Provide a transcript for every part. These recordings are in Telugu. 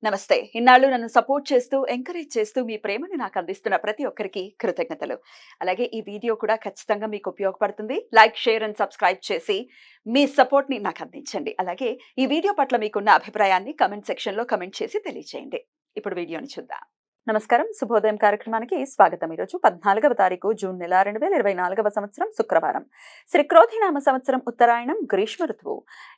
నమస్తే. ఇన్నాళ్ళు నన్ను సపోర్ట్ చేస్తూ, ఎంకరేజ్ చేస్తూ మీ ప్రేమని నాకు అందిస్తున్న ప్రతి ఒక్కరికి కృతజ్ఞతలు. అలాగే ఈ వీడియో కూడా ఖచ్చితంగా మీకు ఉపయోగపడుతుంది. లైక్, షేర్ అండ్ సబ్స్క్రైబ్ చేసి మీ సపోర్ట్‌ని నాకు అందించండి. అలాగే ఈ వీడియో పట్ల మీకున్న అభిప్రాయాన్ని కామెంట్ సెక్షన్‌లో కామెంట్ చేసి తెలియజేయండి. ఇప్పుడు వీడియోని చూద్దాం. నమస్కారం. శుభోదయం కార్యక్రమానికి స్వాగతం. ఈరోజు 14వ తారీఖు జూన్ నెల 2024వ సంవత్సరం శుక్రవారం. శ్రీ క్రోధినామ సంవత్సరం ఉత్తరాయణం గ్రీష్మ ఋతువు.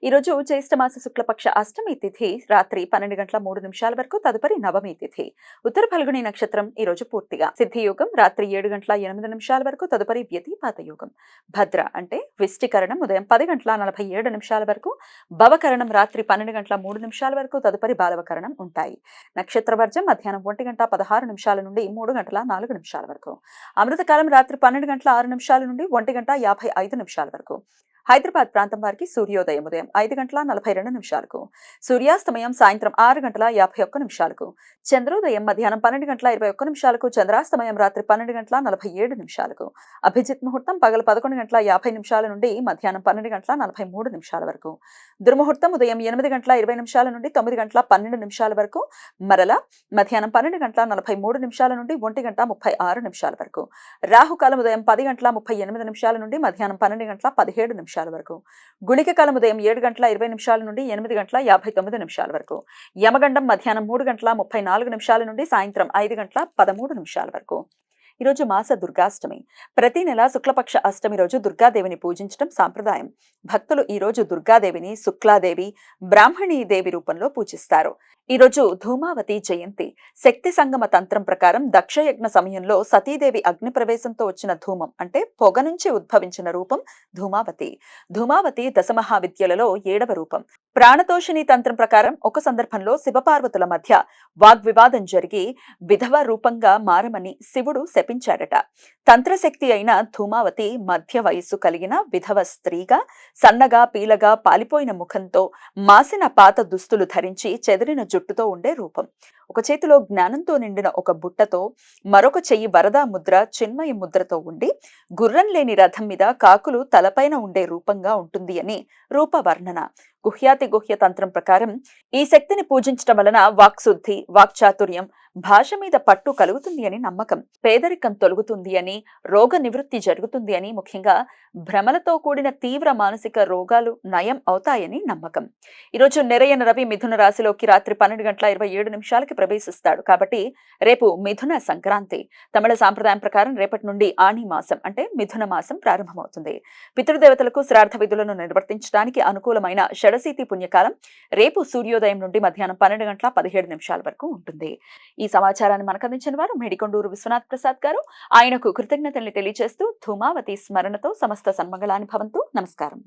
ఈరోజు జ్యేష్ఠమాస శుక్లపక్ష అష్టమి తిథి రాత్రి 12:03 వరకు, తదుపరి నవమి తిథి. ఉత్తర ఫల్గుని నక్షత్రం ఈరోజు పూర్తిగా. సిద్ధియోగం రాత్రి 7:08 వరకు, తదుపరి వ్యతిపాత యోగం. భద్ర అంటే విష్టికరణం ఉదయం 10:47 వరకు, భవకరణం రాత్రి 12:03 వరకు, తదుపరి బాలవకరణం ఉంటాయి. నక్షత్రవర్జం మధ్యాహ్నం 1:16 నుండి 3:04 వరకు. అమృతకాలం రాత్రి 12:06 నుండి 1:55 వరకు. హైదరాబాద్ ప్రాంతం వారికి సూర్యోదయం ఉదయం 5:42 సూర్యాస్తమయం సాయంత్రం 6:51 చంద్రోదయం మధ్యాహ్నం 12:21 చంద్రాస్తమయం రాత్రి 12:47 అభిజిత్ ముహూర్తం పగలు 11:50 నుండి మధ్యాహ్నం 12:43 వరకు. దుర్ముహూర్తం ఉదయం 8:20 నుండి 9:12 వరకు, మరల మధ్యాహ్నం 12:43 నుండి 1:36 వరకు. రాహుకాలం ఉదయం 10:38 నుండి మధ్యాహ్నం 12:17 వరకు. గుళిక కాలం ఉదయం 7:20 నుండి 8:59 వరకు. యమగండం మధ్యాహ్నం 3:34 నుండి సాయంత్రం 5:13 వరకు. ఈరోజు మాస దుర్గాష్టమి. ప్రతి నెల శుక్లపక్ష అష్టమి రోజు దుర్గాదేవిని పూజించడం సాంప్రదాయం. భక్తులు ఈ రోజు దుర్గాదేవిని శుక్లాదేవి, బ్రాహ్మణీదేవి రూపంలో పూజిస్తారు. ఈరోజు ధూమావతి జయంతి. శక్తి సంగమ తంత్రం ప్రకారం దక్షయజ్ఞ సమయంలో సతీదేవి అగ్ని ప్రవేశంతో వచ్చిన ధూమం అంటే పొగ నుంచి ఉద్భవించిన రూపం ధూమావతి. ధూమావతి దశమహావిద్యలలో 7వ రూపం. ప్రాణతోషిణి తంత్రం ప్రకారం ఒక సందర్భంలో శివపార్వతుల మధ్య వాగ్వివాదం జరిగి విధవ రూపంగా మారమని శివుడు శపించాడట. తంత్రశక్తి అయిన ధూమావతి మధ్య వయస్సు కలిగిన విధవ స్త్రీగా, సన్నగా పీలగా పాలిపోయిన ముఖంతో, మాసిన పాత దుస్తులు ధరించి చెదిరిన జుట్టుతో ఉండే రూపం. ఒక చేతిలో జ్ఞానంతో నిండిన ఒక బుట్టతో, మరొక చెయ్యి వరదా ముద్ర చిన్మయ ముద్రతో ఉండి, గుర్రం లేని రథం మీద కాకులు తలపైన ఉండే రూపంగా ఉంటుంది అని రూపవర్ణన. గుహ్యాతి గుహ్య తంత్రం ప్రకారం ఈ శక్తిని పూజించడం వలన వాక్శుద్ధి, వాక్చాతుర్యం, భాష మీద పట్టు కలుగుతుంది అని నమ్మకం. పేదరికం తొలగుతుంది అని, రోగ నివృత్తి జరుగుతుంది అని, ముఖ్యంగా భ్రమలతో కూడిన తీవ్ర మానసిక రోగాలు నయం అవుతాయని నమ్మకం. ఈరోజు నెరయన రవి మిథున రాశిలోకి రాత్రి 12:27 ప్రవేశిస్తాడు. కాబట్టి రేపు మిథున సంక్రాంతి. తమిళ సాంప్రదాయం ప్రకారం రేపటి నుండి ఆణి మాసం అంటే మిథున మాసం ప్రారంభమవుతుంది. పితృదేవతలకు శ్రాద్ధ విధులను నిర్వర్తించడానికి అనుకూలమైన షడశీతి పుణ్యకాలం రేపు సూర్యోదయం నుండి మధ్యాహ్నం 12:17 వరకు ఉంటుంది. ఈ సమాచారాన్ని మనకు అందించిన వారు మేడికొండూరు విశ్వనాథ్ ప్రసాద్ గారు. ఆయనకు కృతజ్ఞతల్ని తెలియజేస్తూ ధూమావతి స్మరణతో సమస్త సన్మంగళాని భవంతు. నమస్కారం.